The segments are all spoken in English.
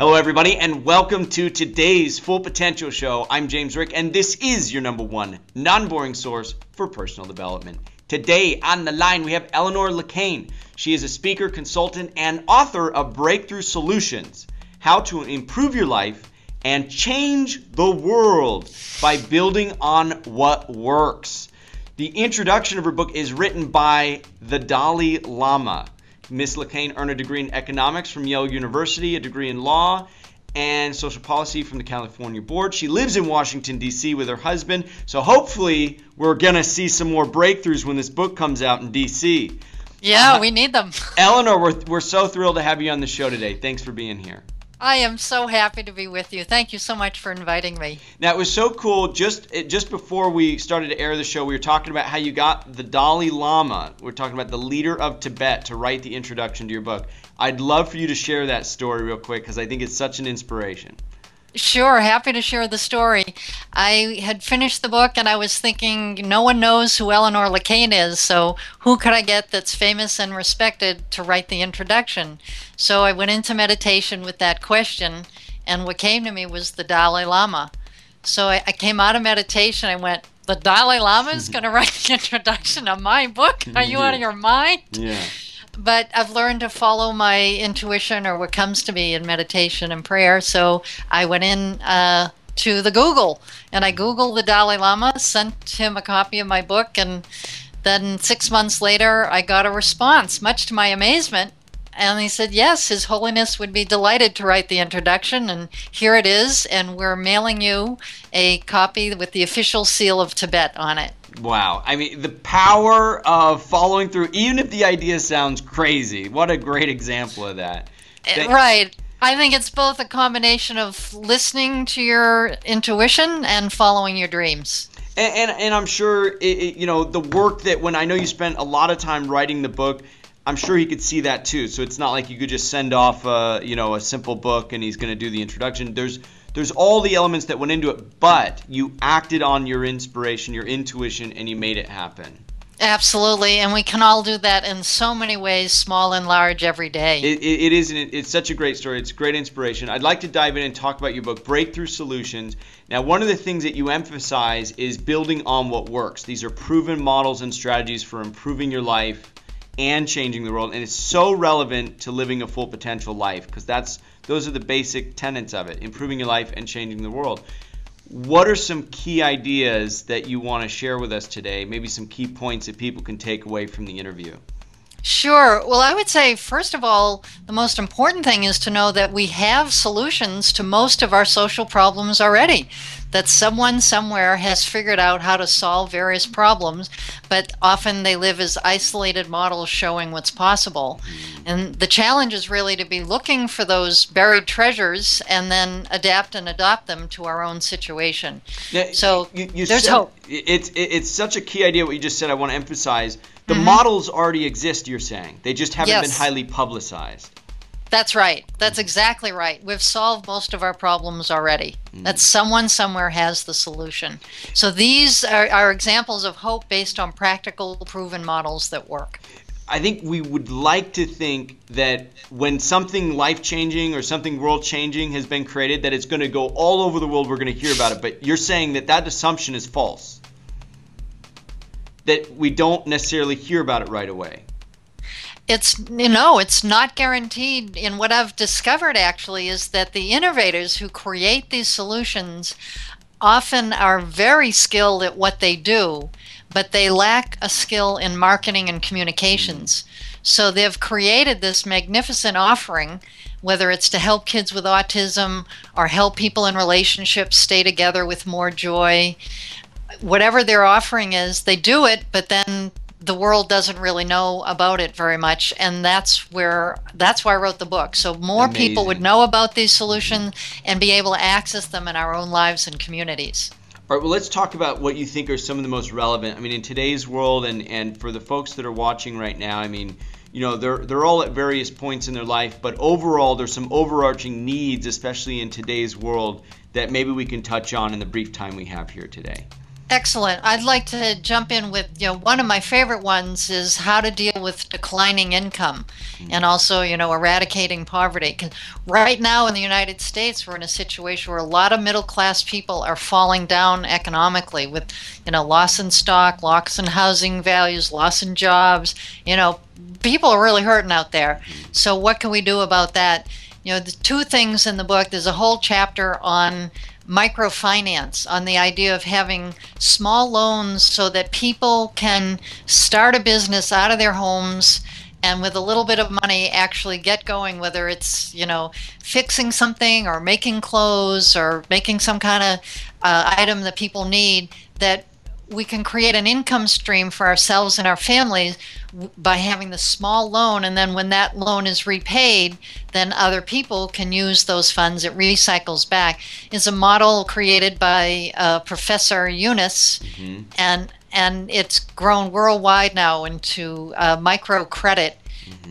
Hello, everybody, and welcome to today's Full Potential Show. I'm James Rick, and this is your number one non-boring source for personal development. Today on the line, we have Eleanor LeCain. She is a speaker, consultant, and author of Breakthrough Solutions, How to Improve Your Life and Change the World by Building on What Works. The introduction of her book is written by the Dalai Lama. Ms. LeCain earned a degree in economics from Yale University, a degree in law and social policy from the California Board. She lives in Washington, D.C. with her husband, so hopefully we're going to see some more breakthroughs when this book comes out in D.C. Yeah, we need them. Eleanor, we're so thrilled to have you on the show today. Thanks for being here. I am so happy to be with you. Thank you so much for inviting me. Now, it was so cool. Just before we started to air the show, we were talking about how you got the Dalai Lama. We're talking about the leader of Tibet to write the introduction to your book. I'd love for you to share that story real quick because I think it's such an inspiration. Sure, happy to share the story. I had finished the book and I was thinking, no one knows who Eleanor LeCain is, so who could I get that's famous and respected to write the introduction? So I went into meditation with that question, and what came to me was the Dalai Lama. So I came out of meditation, I went, the Dalai Lama is going to write the introduction of my book? Are you out of your mind? Yeah. But I've learned to follow my intuition or what comes to me in meditation and prayer. So I went in to the Google and I Googled the Dalai Lama, sent him a copy of my book, and then 6 months later I got a response, much to my amazement. And he said, yes, His Holiness would be delighted to write the introduction, and here it is, and we're mailing you a copy with the official seal of Tibet on it. Wow. I mean, the power of following through, even if the idea sounds crazy. What a great example of that. Right. I think it's both a combination of listening to your intuition and following your dreams. And I'm sure, you know, the work that when I know you spent a lot of time writing the book, I'm sure he could see that too. So it's not like you could just send off, you know, a simple book and he's going to do the introduction. There's all the elements that went into it, but you acted on your inspiration, your intuition, and you made it happen. Absolutely, and we can all do that in so many ways, small and large, every day. It's such a great story. It's great inspiration. I'd like to dive in and talk about your book, Breakthrough Solutions. Now, one of the things that you emphasize is building on what works. These are proven models and strategies for improving your life and changing the world, and it's so relevant to living a full potential life because those are the basic tenets of it, improving your life and changing the world. What are some key ideas that you want to share with us today, maybe some key points that people can take away from the interview? Sure. Well, I would say, first of all, the most important thing is to know that we have solutions to most of our social problems already, that someone somewhere has figured out how to solve various problems, but often they live as isolated models showing what's possible. And the challenge is really to be looking for those buried treasures and then adapt and adopt them to our own situation. Now, so there's hope. It's such a key idea what you just said. I want to emphasize. The models already exist, you're saying. They just haven't been highly publicized. That's right. That's exactly right. We've solved most of our problems already. That someone somewhere has the solution. So these are examples of hope based on practical, proven models that work. I think we would like to think that when something life-changing or something world-changing has been created, that it's going to go all over the world, we're going to hear about it. But you're saying that that assumption is false, that we don't necessarily hear about it right away. It's, you know, it's not guaranteed. And what I've discovered actually is that the innovators who create these solutions often are very skilled at what they do, but they lack a skill in marketing and communications. So they've created this magnificent offering, whether it's to help kids with autism or help people in relationships stay together with more joy. Whatever their offering is, they do it, but then the world doesn't really know about it very much, and that's why I wrote the book. So more people would know about these solutions and be able to access them in our own lives and communities. All right, well, let's talk about what you think are some of the most relevant. I mean, in today's world, and for the folks that are watching right now, I mean, you know, they're all at various points in their life, but overall, there's some overarching needs, especially in today's world, that maybe we can touch on in the brief time we have here today. Excellent. I'd like to jump in with, one of my favorite ones is how to deal with declining income. and also, eradicating poverty. 'Cause right now in the United States, we're in a situation where a lot of middle class people are falling down economically with, loss in stock, loss in housing values, loss in jobs. People are really hurting out there. So what can we do about that? The two things in the book, there's a whole chapter on microfinance, on the idea of having small loans so that people can start a business out of their homes and with a little bit of money actually get going, whether it's, fixing something or making clothes or making some kind of item that people need, that we can create an income stream for ourselves and our families by having the small loan, and then when that loan is repaid, then other people can use those funds. It recycles back. It's a model created by Professor Yunus, and it's grown worldwide now into microcredit.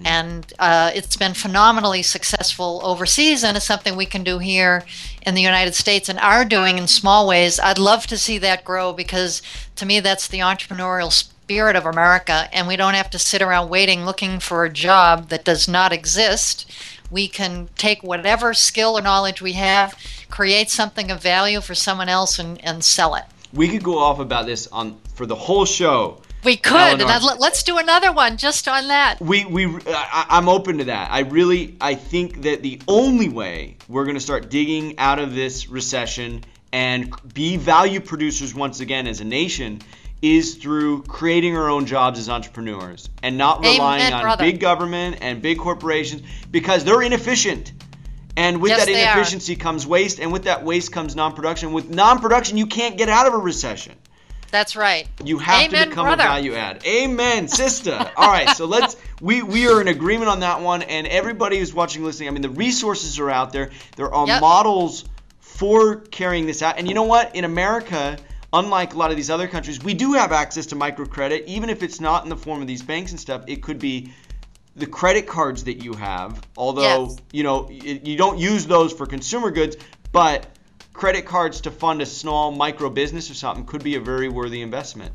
And it's been phenomenally successful overseas, and it's something we can do here in the United States and are doing in small ways. I'd love to see that grow, because to me that's the entrepreneurial spirit of America, and we don't have to sit around waiting looking for a job that does not exist. We can take whatever skill or knowledge we have, create something of value for someone else, and sell it. We could go off about this for the whole show. We could, and let's do another one just on that. I'm open to that. I think that the only way we're going to start digging out of this recession and be value producers once again as a nation is through creating our own jobs as entrepreneurs and not relying on big government and big corporations, because they're inefficient. And with that inefficiency comes waste, and with that waste comes non-production. With non-production, you can't get out of a recession. That's right. You have to become a value add. Amen, sister. All right, so we are in agreement on that one. And everybody who's watching, listening, I mean, the resources are out there. There are models for carrying this out. And you know what? In America, unlike a lot of these other countries, we do have access to microcredit, even if it's not in the form of these banks and stuff. It could be the credit cards that you have, although, you don't use those for consumer goods, but credit cards to fund a small micro business or something could be a very worthy investment.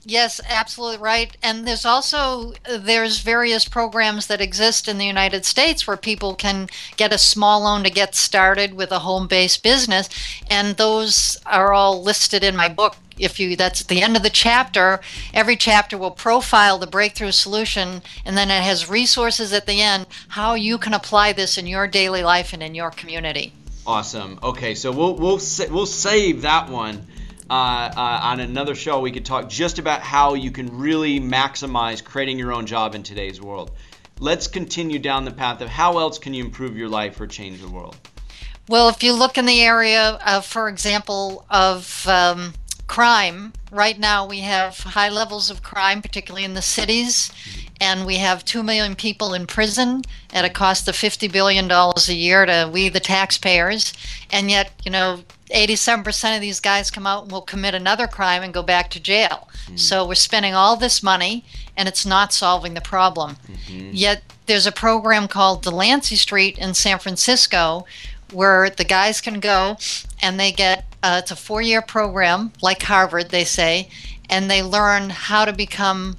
Yes, absolutely right. And there's various programs that exist in the United States where people can get a small loan to get started with a home-based business, and those are all listed in my book. That's at the end of the chapter. Every chapter will profile the breakthrough solution, and then it has resources at the end how you can apply this in your daily life and in your community. Awesome. Okay, so we'll save that one on another show. We could talk just about how you can really maximize creating your own job in today's world. Let's continue down the path of how else can you improve your life or change the world. Well, if you look in the area of, for example, of crime, right now we have high levels of crime, particularly in the cities. And we have 2 million people in prison at a cost of $50 billion a year to we, the taxpayers. And yet, 87% of these guys come out and will commit another crime and go back to jail. So we're spending all this money, and it's not solving the problem. Yet there's a program called Delancey Street in San Francisco where the guys can go and they get, it's a 4-year program, like Harvard, they say, and they learn how to become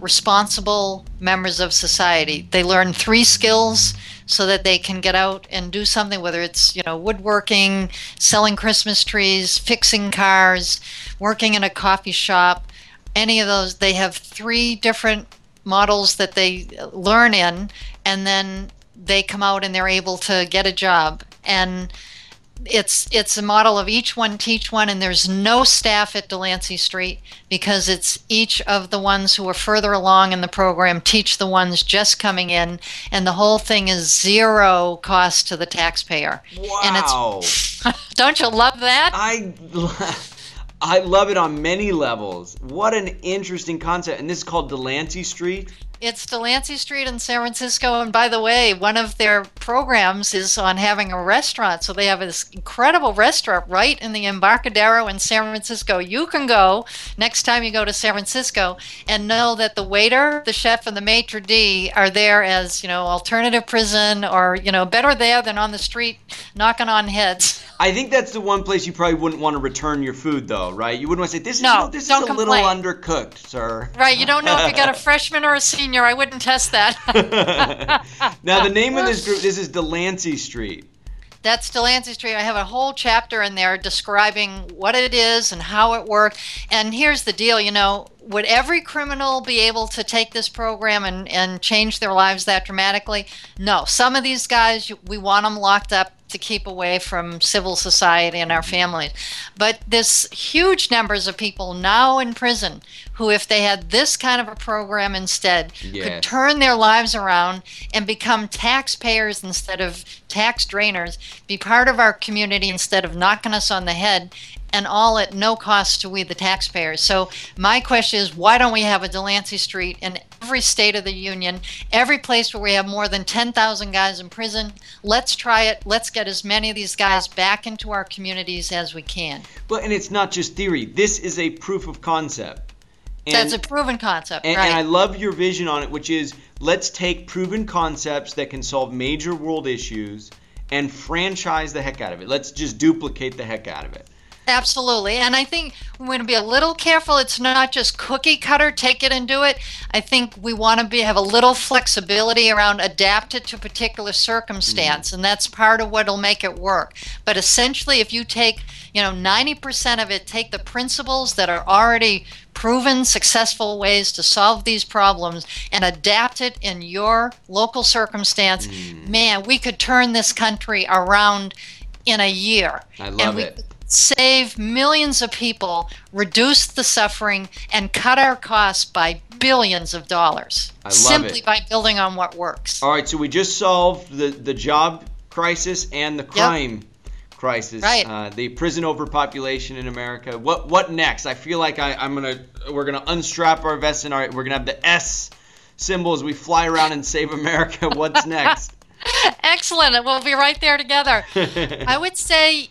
responsible members of society. They learn 3 skills so that they can get out and do something, whether it's woodworking, selling Christmas trees, fixing cars, working in a coffee shop, any of those. They have 3 different models that they learn in, and then they come out and they're able to get a job. And it's a model of each one teach one, and there's no staff at Delancey Street because it's each of the ones who are further along in the program teach the ones just coming in, and the whole thing is 0 cost to the taxpayer. Wow. And it's don't you love that? I love it on many levels. What an interesting concept. And this is called Delancey Street? It's Delancey Street in San Francisco, and by the way, one of their programs is on having a restaurant. So they have this incredible restaurant right in the Embarcadero in San Francisco. You can go next time you go to San Francisco and know that the waiter, the chef, and the maitre d' are there as, alternative prison, or, better there than on the street knocking on heads. I think that's the one place you probably wouldn't want to return your food, though, right? You wouldn't want to say, this is a little undercooked, sir. Right, you don't know if you got a freshman or a senior. I wouldn't test that. Now, the name of this group, this is Delancey Street. That's Delancey Street. I have a whole chapter in there describing what it is and how it worked. And here's the deal, would every criminal be able to take this program and change their lives that dramatically? No. Some of these guys, we want them locked up to keep away from civil society and our families. But there's huge numbers of people now in prison who, if they had this kind of a program instead, could turn their lives around and become taxpayers instead of tax drainers, be part of our community instead of knocking us on the head, and all at no cost to we the taxpayers. So my question is, why don't we have a Delancey Street in every state of the union, every place where we have more than 10,000 guys in prison? Let's try it. Let's get as many of these guys back into our communities as we can. Well, and it's not just theory. This is a proof of concept. That's a proven concept, right? And I love your vision on it, which is, let's take proven concepts that can solve major world issues and franchise the heck out of it. Let's just duplicate the heck out of it. Absolutely. And I think we're going to be a little careful. It's not just cookie cutter, take it and do it. I think we want to have a little flexibility around adapt it to a particular circumstance. And that's part of what will make it work. But essentially, if you take, 90% of it, take the principles that are already proven successful ways to solve these problems and adapt it in your local circumstance, man, we could turn this country around in a year. I love it. Save millions of people, reduce the suffering, and cut our costs by billions of dollars. I love simply it. by building on what works. All right, so we just solved the job crisis and the crime crisis. Right. The prison overpopulation in America. What next? I feel like we're gonna unstrap our vests and we're gonna have the S symbol as we fly around and save America. What's next? Excellent. We'll be right there together. I would say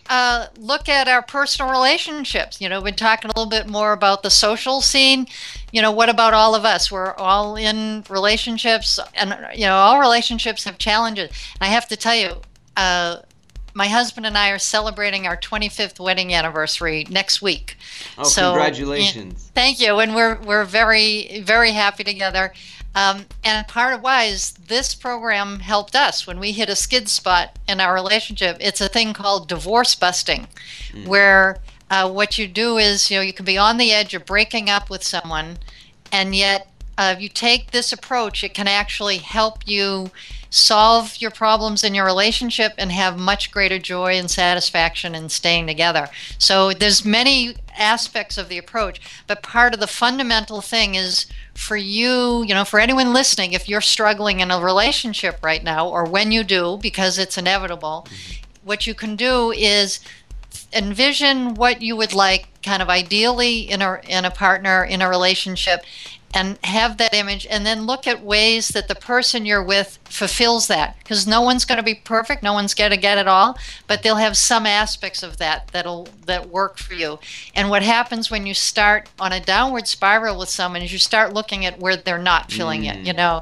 look at our personal relationships. We've been talking a little bit more about the social scene. What about all of us? We're all in relationships, and all relationships have challenges. And I have to tell you, my husband and I are celebrating our 25th wedding anniversary next week. Oh, so, congratulations. Thank you. And we're very, very happy together. And part of why is this program helped us when we hit a skid spot in our relationship. It's a thing called divorce busting, where what you do is, you can be on the edge of breaking up with someone, and yet if you take this approach, it can actually help you solve your problems in your relationship and have much greater joy and satisfaction in staying together. So there's many aspects of the approach, but part of the fundamental thing is for you, for anyone listening, if you're struggling in a relationship right now, or when you do, because it's inevitable, what you can do is envision what you would like kind of ideally in a partner, in a relationship, and have that image, and then look at ways that the person you're with fulfills that. Because no one's going to be perfect, no one's going to get it all, but they'll have some aspects of that work for you. And what happens when you start on a downward spiral with someone is you start looking at where they're not feeling it.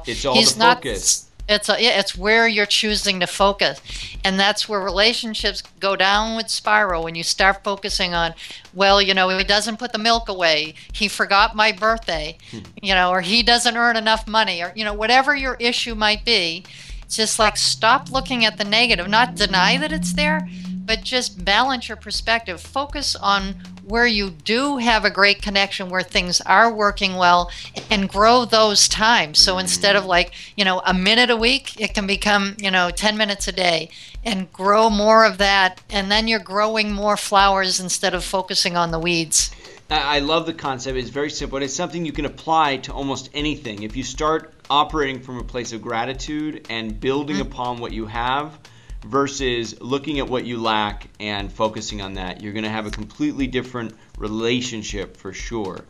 It's all the focus. It's where you're choosing to focus, and that's where relationships go downward spiral when you start focusing on, well, he doesn't put the milk away, he forgot my birthday, or he doesn't earn enough money, or whatever your issue might be. It's just like, stop looking at the negative, not deny that it's there, but just balance your perspective. Focus on where you do have a great connection, where things are working well, and grow those times. So instead of a minute a week, it can become, 10 minutes a day, and grow more of that. And then you're growing more flowers instead of focusing on the weeds. I love the concept. It's very simple, and it's something you can apply to almost anything. If you start operating from a place of gratitude and building upon what you have, versus looking at what you lack and focusing on that, you're going to have a completely different relationship for sure.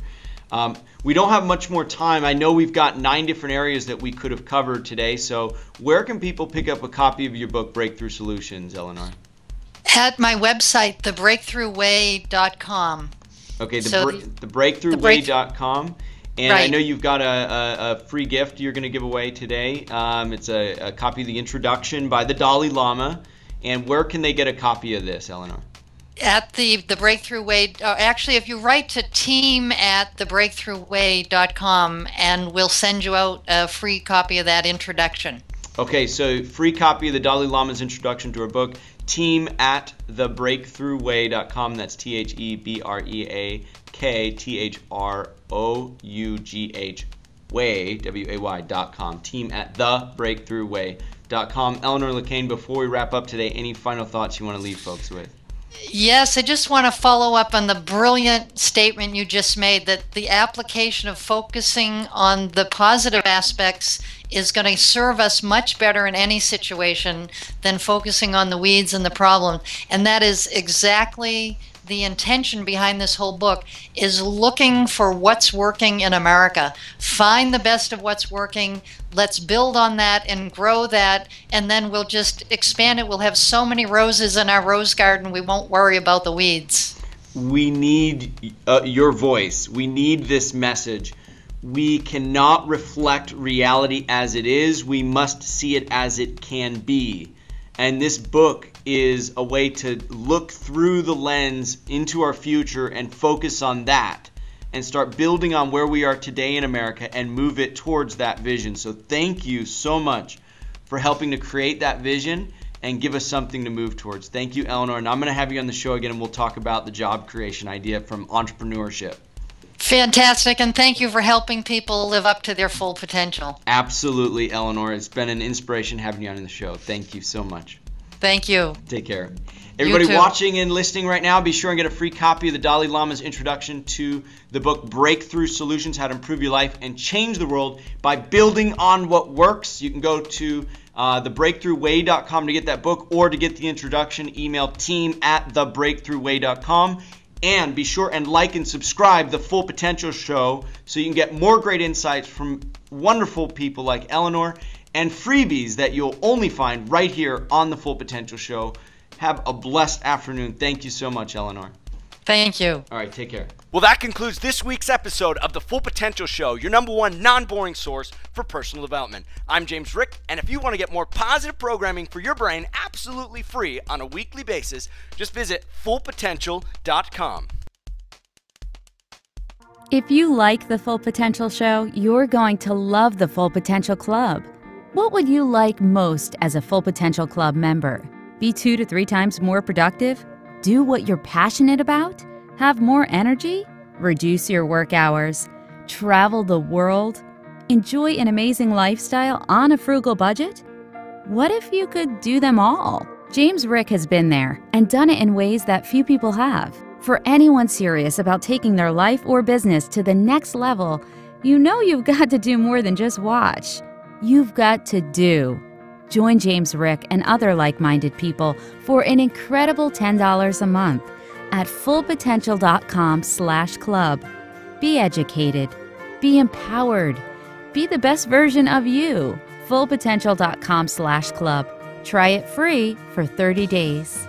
We don't have much more time. I know we've got 9 different areas that we could have covered today. So where can people pick up a copy of your book, Breakthrough Solutions, Eleanor? At my website, thebreakthroughway.com. Okay, thebreakthroughway.com. And right. I know you've got a free gift you're going to give away today. It's a copy of the introduction by the Dalai Lama. And where can they get a copy of this, Eleanor? At the Breakthrough Way, actually, if you write to team@thebreakthroughway.com, and we'll send you out a free copy of that introduction. Okay, so free copy of the Dalai Lama's introduction to her book, team@thebreakthroughway.com. That's TheBreakthroughWay, way.com. Team@thebreakthroughway.com. Eleanor LeCain, before we wrap up today, any final thoughts you want to leave folks with? Yes, I just want to follow up on the brilliant statement you just made, that the application of focusing on the positive aspects is going to serve us much better in any situation than focusing on the weeds and the problem. And that is exactly the intention behind this whole book, is looking for what's working in America. Find the best of what's working. Let's build on that and grow that, and then we'll just expand it. We'll have so many roses in our rose garden, we won't worry about the weeds. We need your voice. We need this message. We cannot reflect reality as it is. We must see it as it can be. And this book is a way to look through the lens into our future and focus on that and start building on where we are today in America and move it towards that vision. So thank you so much for helping to create that vision and give us something to move towards. Thank you, Eleanor. And I'm going to have you on the show again, and we'll talk about the job creation idea from entrepreneurship. Fantastic, and thank you for helping people live up to their full potential. Absolutely, Eleanor. It's been an inspiration having you on the show. Thank you so much. Thank you. Take care. Everybody watching and listening right now, be sure and get a free copy of the Dalai Lama's introduction to the book Breakthrough Solutions, How to Improve Your Life and Change the World by Building on What Works. You can go to thebreakthroughway.com to get that book, or to get the introduction, email team@thebreakthroughway.com. And be sure and like and subscribe the Full Potential Show so you can get more great insights from wonderful people like Eleanor, and freebies that you'll only find right here on the Full Potential Show. Have a blessed afternoon. Thank you so much, Eleanor. Thank you. All right, take care. Well, that concludes this week's episode of the Full Potential Show, your #1 non-boring source for personal development. I'm James Rick, and if you want to get more positive programming for your brain absolutely free on a weekly basis, just visit fullpotential.com. If you like the Full Potential Show, you're going to love the Full Potential Club. What would you like most as a Full Potential Club member? Be 2 to 3 times more productive? Do what you're passionate about? Have more energy? Reduce your work hours? Travel the world? Enjoy an amazing lifestyle on a frugal budget? What if you could do them all? James Rick has been there and done it in ways that few people have. For anyone serious about taking their life or business to the next level, you know you've got to do more than just watch. You've got to do. Join James Rick and other like-minded people for an incredible $10 a month at fullpotential.com/club. Be educated. Be empowered. Be the best version of you. fullpotential.com/club. Try it free for 30 days.